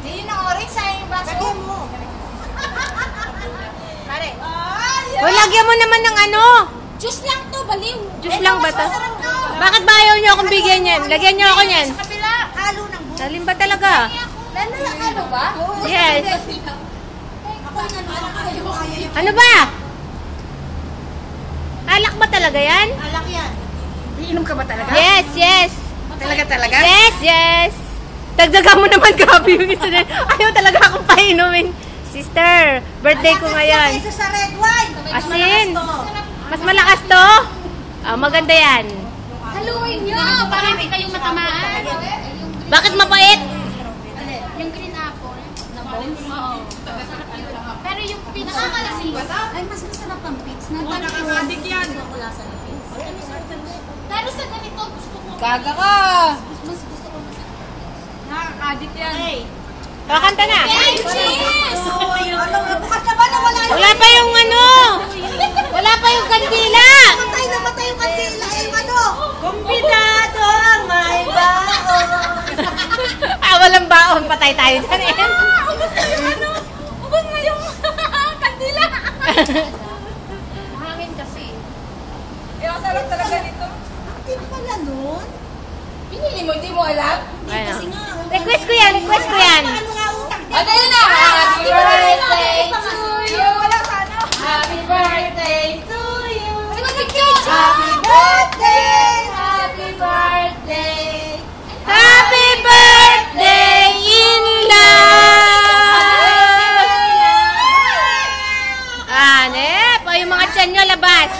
Hindi yun ang orange, sayang yung baso. Lagyan mo. Pare. O, lagyan mo naman ng ano. Juice lang to, baliw. Juice lang ba to? Bakit ba ayaw nyo akong bigyan yan? Lagyan nyo ako yan. Sa kabila. Halo ng buo. Salim ba talaga? Ano ba? Yes. Ako yung Ano ba? Alak ba talaga yan? alak yan. Iinom ka ba talaga? Yes, yes. Talaga? Yes, yes. Dagdagan mo naman, grabe yung isa na. Ayaw talaga akong painumin. Sister, birthday ko ngayon. Isa sa red wine. Asin. Mas malakas to? Ah, maganda yan. Haluin nyo. Para hindi kayong matamaan. Bakit mapait? Yung green apple. Oo. Pero yung pinakamalasing ay mas masarap ang pits. Nakakadik yan. Pero sa ganito gusto ko. Gaga ka. Mas gusto ko mas. Nakakadik yan. Kakanta na. Hey, cheese! Ano, bukas na ba nawala yung... Wala pa yung ano. Wala pa yung kandila. Namatay yung kandila. Eh, ano? Kumbidado ang may baon. Walang baon. Patay tayo dyan eh. Ano? Ubod na yung kandila. Hangin kasi. Eh, ang sarap talaga nito. Hindi pala nun. Pinili mo, hindi mo alam? Ayun. Request ko yan, request ko yan. Ano nga utak din? Ano yun na? Happy birthday to you. Wala ka, ano? Happy birthday to you. Happy birthday! Happy birthday. Happy birthday in love! Anep, ay yung mga tiyan nyo labas.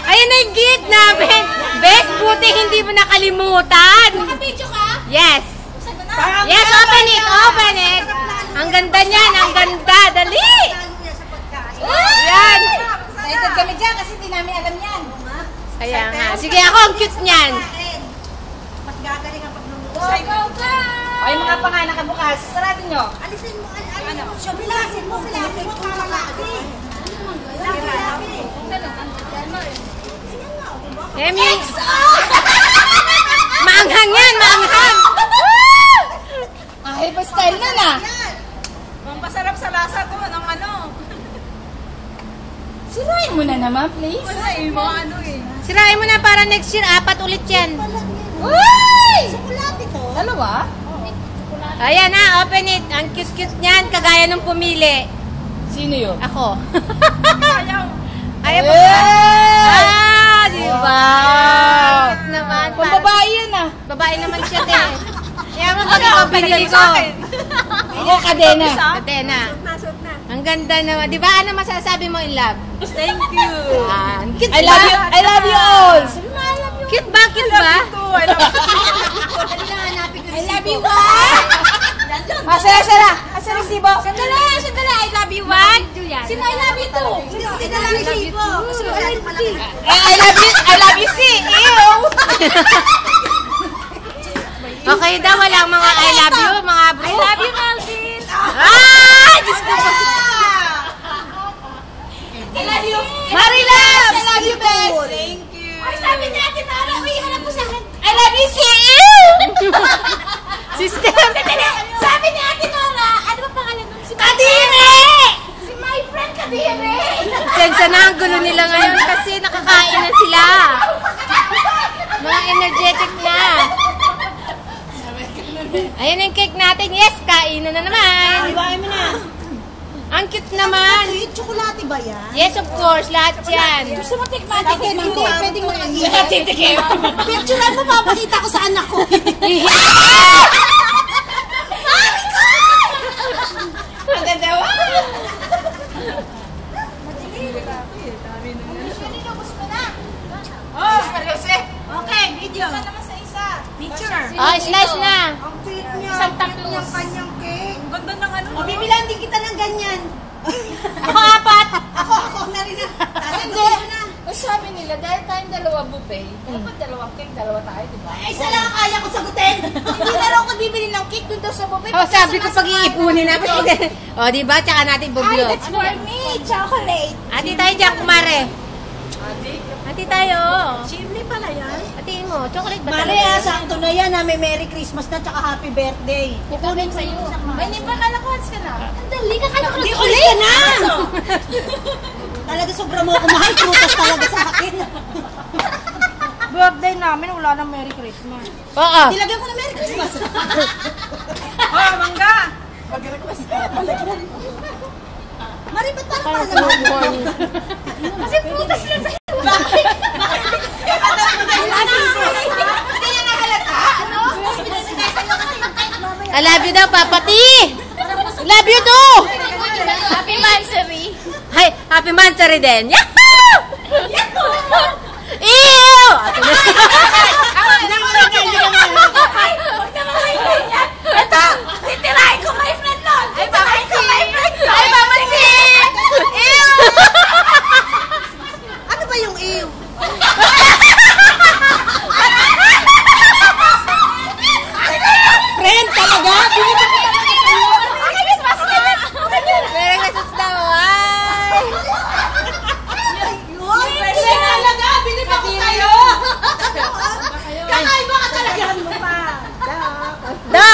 Ayun na yung gift namin. Best, buti hindi mo nakalimutan. Naka-video ka? Yes. Yes, open it, open it. Ang ganda niyan, ang ganda. Dali. Yan. Excited kami dyan kasi hindi namin alam yan. Kaya nga. Sige, ako ang cute niyan. Mas gagaling ang pagluluto. Ay, mga panganak ka bukas. Sarado nyo. Alisin mo, ano? Bilasin mo para laki. Laki. Emi. Maanghang yan, maanghang. Ay, pa style na na. Pampasarap sa lasa to ng ano. Sirain mo na naman, please. Kasi mo ano eh. Sirain mo na para next year, 4 ulit yan. Uy! Chocolate ito. Dalawa? Ayan na, open it. Ang cute-cute niyan, kagaya nung pumili. Sino yun? Ako. Ayaw. Ayaw po. Ah, di ba? Cute naman. Kung babae yan ah. Babae naman siya, te. Kaya mo pag ikaw binili ko. Ako, kadena. Katena. Ang ganda naman. Di ba, ano masasabi mo in love? Thank you. Yan. Cute I love you. I love you all. Sabi mo, I love you. Cute ba? Cute ba? I love I love you, what? Masaya siya na. Asa resibo? Sandali, I love you, what? Sino I love you to? Sino I love you to? I love you, si. Ew. Okay daw, walang mga I love you, mga bro. I love you, Malvin. Ah! Diyos ko po. I love you. Marilabs. I love you, best. Thank you. Ay, sabi ni Ate Nara, uy, harap mo sa akin. I love you, si. Sister. Sabi ni Ate Nara, ano ba pangalan nun? Si Kadire! Si my friend Kadire. Sensya na ang gulo nila ngayon kasi nakakain na sila. Mga energetic na. Ayan yung cake natin. Yes, kainan na naman. Iwain mo na. Ang cute naman. Chocolate ba yan? Yes, of course. Lahat yan. Gusto mo tikman? Hindi, pwede mo lang Siya titikim. Picturean mo, papakita ko sa anak ko. Ang ganda mo. Oh, okay, video. Isa naman sa isa. Picture. Oh, slice na. Ang cute niya. Isang tatlo yung kanyang cake. Ang ganda ng ano. O, bibilan din kita ng ganyan. Ako 4. Ako na rin na. Hindi. Sabi nila, dahil tayong dalawa buffet, dapat dalawang cake, dalawa tayo, di ba? Ay, isa lang ang kaya ko sagutin. Hindi na raw ako bibili ng cake dun daw sa buffet. Oh, sabi ko pag-iipunin na. Oh, di ba? Tsaka natin Ay, bublot. that's for me. Chocolate. Ate tayo dyan, kumare. Adi? Ate Hati tayo. Chimney pala yan. Hatiin mo. Chocolate ba Mare, talaga? sakto na yan ha. May Merry Christmas na tsaka Happy Birthday. Kukunin sa'yo. May nipa ka na, kuhans ka na. Ang dali ka kaya Hindi, ulit ka na! Talaga sobra mo ako mahal. Prutas talaga sa akin. Birthday namin, wala nang Merry Christmas. Oo. Nilagyan ko na Merry Christmas. Oh, mangga! Mag-request ka. Palagyan. Mare, ba't parang Parang naman? kumukha. Kasi putas lang sa'yo. Hindi niya nahalata, ano? Tapos pinasagay sa'yo kasi yung kahit mamaya. I love you daw, Papa T. Love you too. Happy Mansary. Hi, happy Mansari din. Yahoo! Ew! Ate na. Ito! Titirahin ko my friend nun! Ay, bakit ko my friend nun? Ay, mamansin! Ew! Ano ba yung ew? Friend talaga? Binigyan ko talaga kayo. Ay, Christmas na! Merry Christmas daw. Ay! Friend talaga! Binigyan ko sa'yo! Kakaiba ka talaga! mo pa. Da!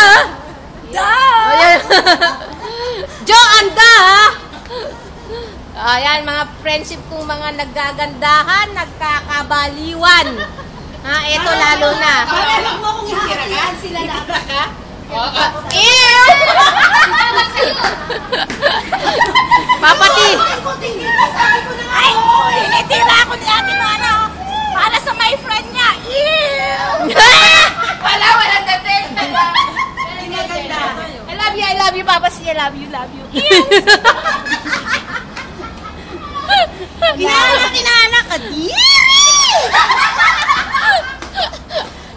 Ayan. Jo, anda ha! Ayan, mga friendship kong mga naggagandahan, nagkakabaliwan. Ha, eto lalo na. Huwag mo akong ihahatian. Sila na ka? Ew! Papa T! Ay! Hinitira ako ni ate no ano! Para sa my friend niya! Ew! Wala dating! I love you, Papa C. I love you. Kinaanak ka.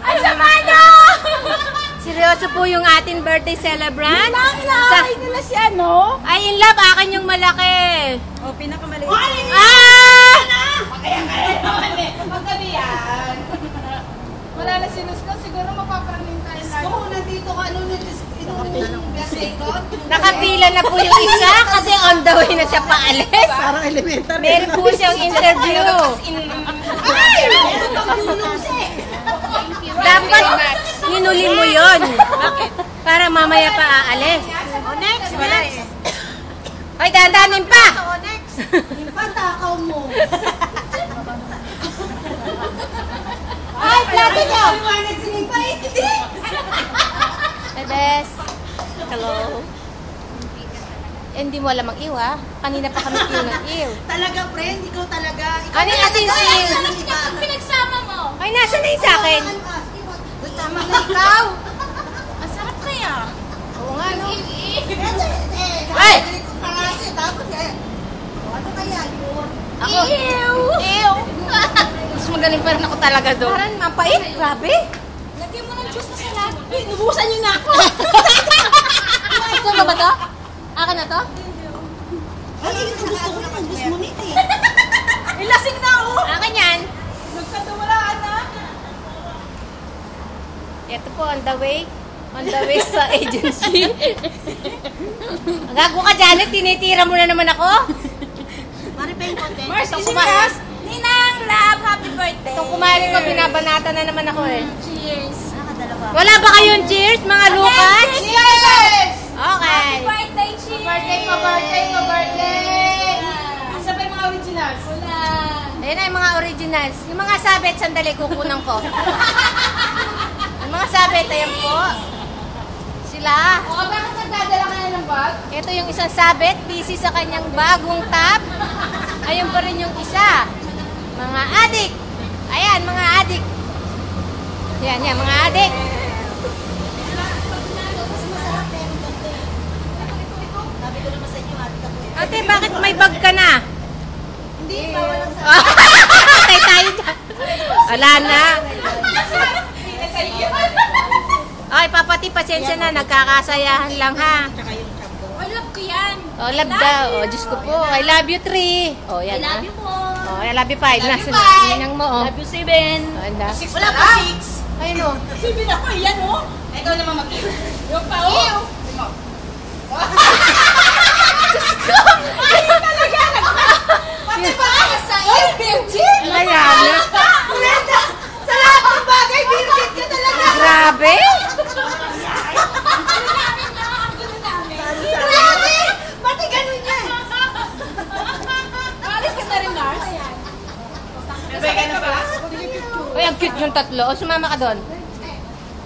Ang sama niyo! Seryoso po yung ating birthday celebrant? Inaaway nila si ano? Ay, in love, akin yung malaki. O, pinakamaliit. Ah! Magabi yan. Wala na sinusnos. Siguro mapapraning tayo na. Oo, nandito ka. Ano yung gasekot? Nakapila na po yung isa kasi on the way na siya paalis. Parang elementary. Meron po siyang interview. Dapat hinuli mo yun. Para mamaya pa aalis. Next. Hoy, dandanin pa! Yung patakaw mo. Ay, plato niyo! Liwanag sinigpa. Bebes. Hello. Hindi mo alam ang iw, ha? Kanina pa kami iw ng iw. Talaga, friend. Ikaw talaga. Kanina sinsil. Pinagsama mo. Ay, nasa na yung sa akin? Tama na ikaw. Ang sarap kaya. Oo nga, no? Ay! Tapos ano kaya yun? Ako. Ew! Mas magaling pa rin ako talaga doon. Parang mapait. Grabe. Lagyan mo ng juice na sa lahat. Nubusan niyo na ako. Ito na ba to? Akin na to? Ay, ito gusto ko naman. Gusto mo nito eh. Ilasing na ako. Akin yan. Nagkatawalaan na. Ito po, on the way. On the way sa agency. Gago ka, Janet. Tinitira mo na naman ako. Maripeng konti. Mars, Itong isinas. Ninang Love, happy birthday. Itong kumain ko, binabanata na naman ako eh. Cheers. Nakadalawa. Wala ba kayong cheers, mga Lucas? Cheers! Okay. Happy birthday, cheers! Birthday. Asa ba yung mga originals? Wala. Ayan na yung mga originals. Yung mga sabit, sandali, kukunan ko. Yung mga sabit, ayan po. Sila. O, bakit nagdadala ka na ng bag? Ito yung isang sabit, busy sa kanyang bagong tab. Ayun pa rin yung isa. Mga adik. Ayan, mga adik. Yan, mga adik. Sabi ko naman sa inyo, Ate, bakit may bag ka na? Hindi, bawal ang Patay tayo dyan. Wala na. Ay, papati, pasensya na. Nagkakasayahan lang, ha? I love ko yan. Oh, love daw. Oh, Diyos ko po. I love you, 3. Oh, yan, I love you po. Oh, I love you, 5. Nasa ninang mo, oh. Love you, 7. Oh, anda. Wala pa 6. Ayun, oh. 7 ako, yan o. Ikaw naman mag-iw. Yung pa, o. Ew. Pati ba ka sa iyo, Benji? Ayan, tatlo. O, sumama ka doon.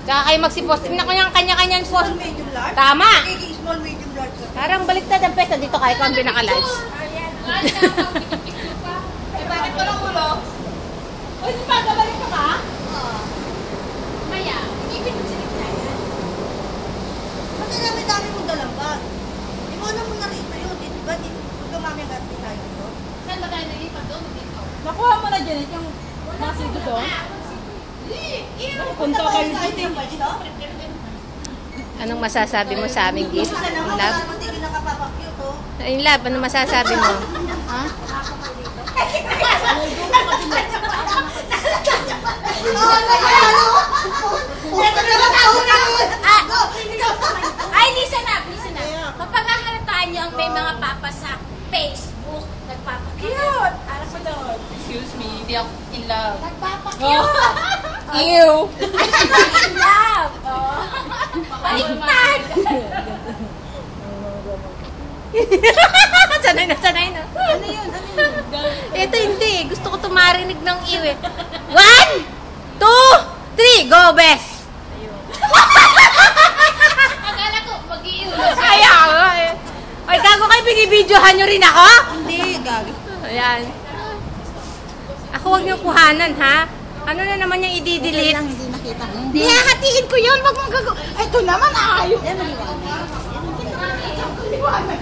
Tsaka kayo magsipost. Tingnan ko yung kanya-kanyang post. Medium large? Tama! Nagiging small, medium large. Parang baliktad ang pesta. Dito kayo kung pinaka-large. Bakit walang ulo? Uy, di ba? Gabalik ka ba? Maya. Ibig mo sa gitna yan. Kasi dami-dami mong dalang bag. Di mo alam mo na rito yun. Di ba? Di gumamit ang gati tayo dito. Saan ba tayo nalipat doon? Dito. Nakuha mo na Janet yung nasa ito doon. Punta kayo dito. Anong masasabi mo sa aming gift? Isa naman, Love? wala naman tingin nakapapakute oh. Ay, love, ano masasabi mo? Ha? Ay, listen up. Kapag hahalataan nyo ang may mga papa sa Facebook, nagpapakute. Alam mo doon. Excuse me, hindi ako in love. Nagpapakute. Ew! Love. Oh. Baliktad. Sanay na, sanay na. Ano yun? Ito hindi. Gusto ko tumarinig ng ew eh. 1, 2, 3, go, Bes! Akala ko, mag-iiw. Kaya nga eh. Ay, gago kayo, binibidyohan nyo rin ako? Hindi, gagi. Ayan. Ako huwag nyo kuhanan, ha? Ano na naman yung i-delete? Hindi nakita mo. Hindi, hahatiin ko yun. Wag mong gagawa. Ito naman, ayaw. Yan, maliwanag.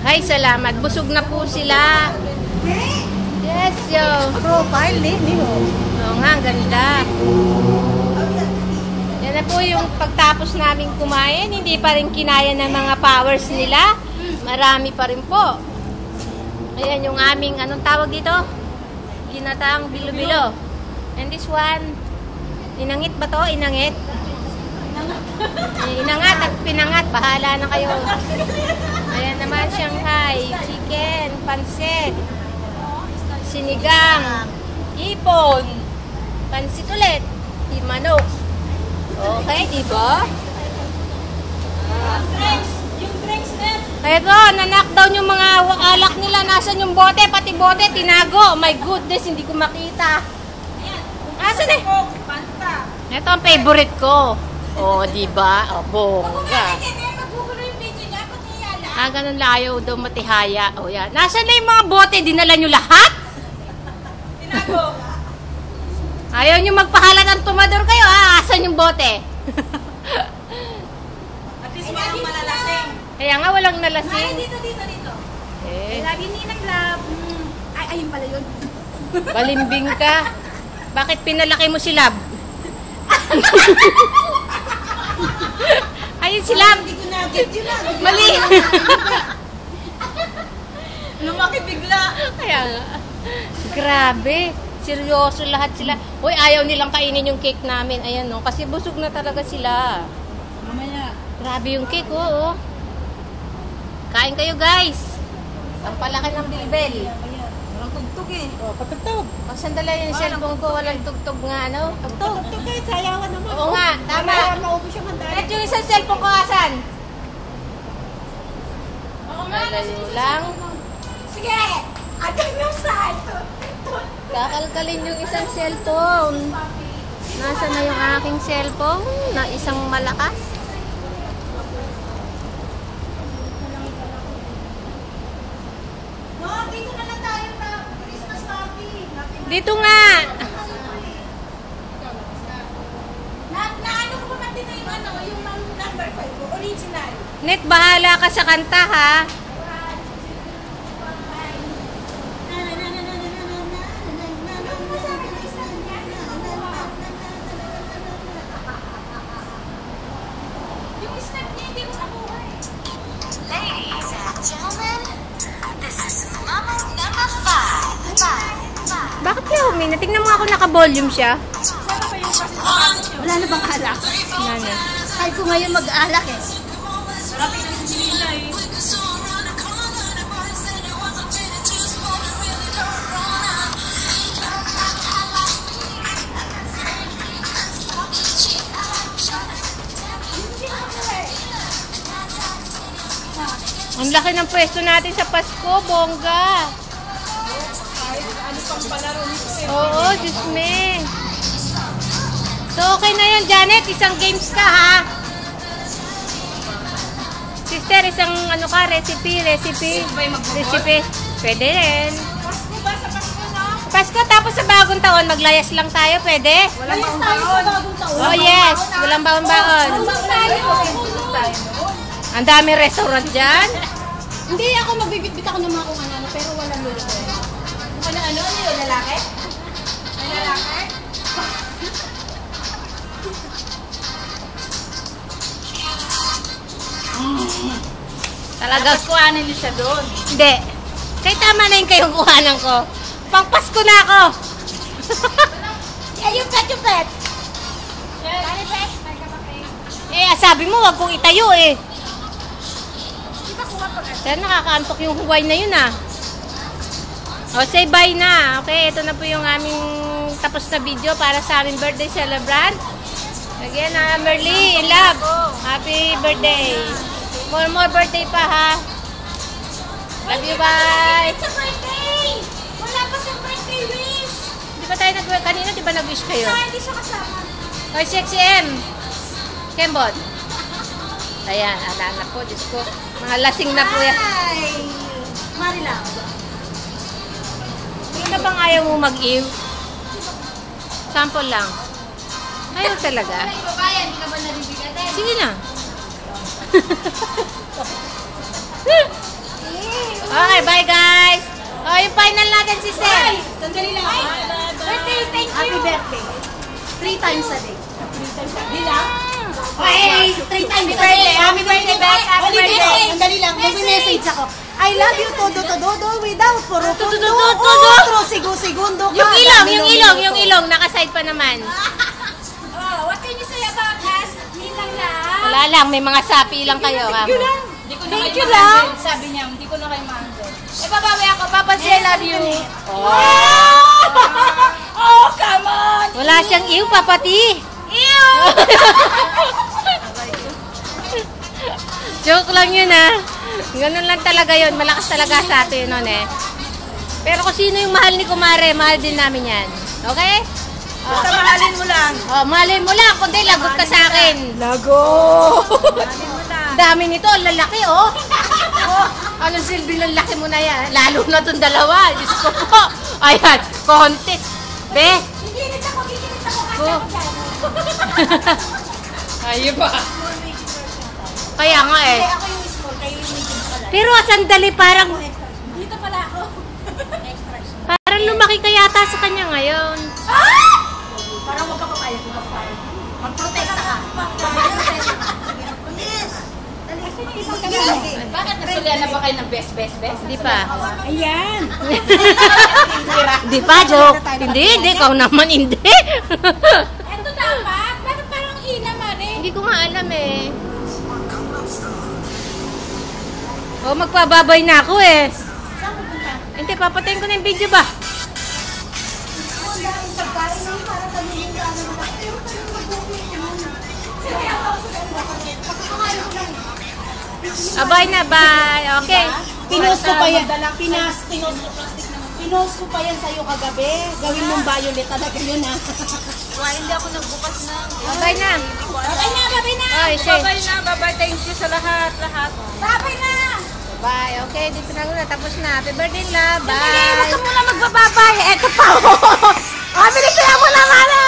Ay, salamat. Busog na po sila. Yes, yo. Profile, hindi mo. Oo nga, ang ganda. Yan na po yung pagtapos namin kumain. Hindi pa rin kinaya ng mga powers nila. Marami pa rin po. Ayan yung aming, anong tawag dito? Ginataang bilo-bilo. And this one, inangit ba to? Inangit? Inangat at pinangat. Bahala na kayo. Ayan naman, Shanghai. Chicken, pansit, sinigang, ipon, pansit ulit, manok. Okay, di ba? Yung drinks na. Eto, na-knockdown yung mga alak nila. Nasaan yung bote? Pati bote, tinago. My goodness, hindi ko makita. Asan eh? Panta. Ito ang favorite ko. Oh, di ba? Oh, bongga. Magbugulo yung video niya. Pati yala. Ah, ganun layo daw matihaya. Oh, yan. Nasaan na yung mga bote? Dinala nyo lahat? Tinago. Ayaw nyo magpahalatang tumador kayo, ah. Asan yung bote? At least walang malalasing. Kaya nga walang nalasing. Dito. Eh, Lagi ni nag-love. Ay, ayun pala yun. balimbing ka. Bakit pinalaki mo si Lab? Ayun si Lab. Hindi ko na-get yun na. Mali. Lumaki bigla. Kaya nga. Grabe. Seryoso lahat sila. Uy, ayaw nilang kainin yung cake namin. Ayan, no. Kasi busog na talaga sila. Mamaya. Grabe yung cake, oh. Kain kayo, guys. Ang palaki ng bilbel. Walang tugtog eh. Oh, patugtog. Pag sandali yung cellphone ko, walang tugtog nga, ano? Tugtog kahit sayawan naman. Oo nga, tama. Maubos yung handa. At yung isang cellphone ko, asan? Oo nga. Malayo lang. Sige. Agad yung salto. Kakalkalin yung isang cellphone. Nasa na yung aking cellphone na isang malakas? No, dito na lang tayo sa Christmas party. Dito nga. Naano ko pa man dito yung ano, yung number 5 original. Net, bahala ka sa kanta, ha? Yung snap niya, hindi ko nakuha eh. Ladies and gentlemen, this is Mama number 5. Bakit kaya humina? Tingnan mo ako naka-volume siya. Wala na bang alak? Nana. Kahit ko ngayon mag-alak eh. Ang laki ng pwesto natin sa Pasko, bongga. Oo, Diyos me. So, okay na yun, Janet. Isang games ka, ha? Sister, isang ano ka, recipe. Pwede rin. Pasko ba sa Pasko, no? Pasko, tapos sa bagong taon, maglayas lang tayo, pwede? Walang baon-baon. Oh, yes. Walang baon-baon. Ang dami restaurant dyan. Hindi ako magbibitbit ako ng mga kung ano, pero walang lulo ko. Ano yung lalaki? May lalaki? Talaga. Tapos kuhanin niyo siya doon. Hindi. Kaya tama na yung kayong kuhanan ko. Pang Pasko na ako. Yung pet. Sabi mo, wag kong itayo eh. Sana nakakaantok yung huway na yun ah. O, say bye na. Okay, ito na po yung aming tapos na video para sa aming birthday celebrant. Again, Merly, in love. Happy birthday. More birthday pa ha. Love you, bye. It's a birthday! Wala pa siyang birthday wish! Di ba tayo kanina, di ba nag-wish kayo? Hindi siya kasama. Oy, sexy M. Kembot. Ayan, anak po, Diyos ko. Mga lasing na po yan. Ay! Marila. Hindi na bang ayaw mo mag-iw? Sample lang. Ayaw talaga. Hindi ko kaya, hindi ka ba nabibigatan? Sige na. Okay, bye guys. Oh, yung final natin si Sel. Sandali lang. Birthday, thank you! Happy birthday. 3 times a day. Di lang? Hey! 3 times a day. Happy birthday, Beth! Happy birthday! Sandali lang. Mag-message ako. I love you, todo without puro tundo. Sigo-segundo ka. Yung ilong, nakaside pa naman. Oh, what can you say about us? Ninang lang. Wala lang, may mga sapi lang kayo. Hindi ko na Thank kayo you lang. ma-handle. Sabi niya, hindi ko na kayo ma-handle. Babawi ako, Papa Sel, love you. Oh, come on! Wala siyang iw, papati. Ew! Joke lang yun ah. Ganun lang talaga yun. Malakas talaga sa atin nun eh. Pero kung sino yung mahal ni Kumare, mahal din namin yan. Okay? Basta mahalin mo lang. Oh, mahalin mo lang. Kundi lagot ka sa akin. Lago! Dami nito. Ang lalaki oh. Oh, anong silbi ng laki mo na yan? Lalo na itong dalawa. Diyos ko po. Ayan. Contest. Be. Giginit ako. Oh. Ayun pa. Kaya nga eh. Ako yung small, kayo yung medium pala. Pero sandali parang Dito pala ako. parang lumaki ka yata sa kanya ngayon. Parang huwag ka papayag. Mag-protesta ka. Bilis! Bakit nasulian na ba kayo ng best? Di pa. Ayan! Di pa, joke. Hindi. Ikaw naman hindi. Ito dapat? Bakit parang ina mare? Hindi ko nga alam eh. Oh, magpababay na ako eh. Hindi, papatayin ko na yung video ba? Abay na, bye. Okay. Pinost ko pa yan. Pinost ko pa yan sa'yo kagabi. Gawin mong violet talaga yun ah. Hindi ako nagbukas na. Abay na. Babay na! Oy, say. Babay. Thank you sa lahat. Babay na! Bye. Okay, dito na muna. Tapos na. Happy birthday, love. Huwag Bye. ka muna magbababay. Eto pa. Bilis na mo na, mare!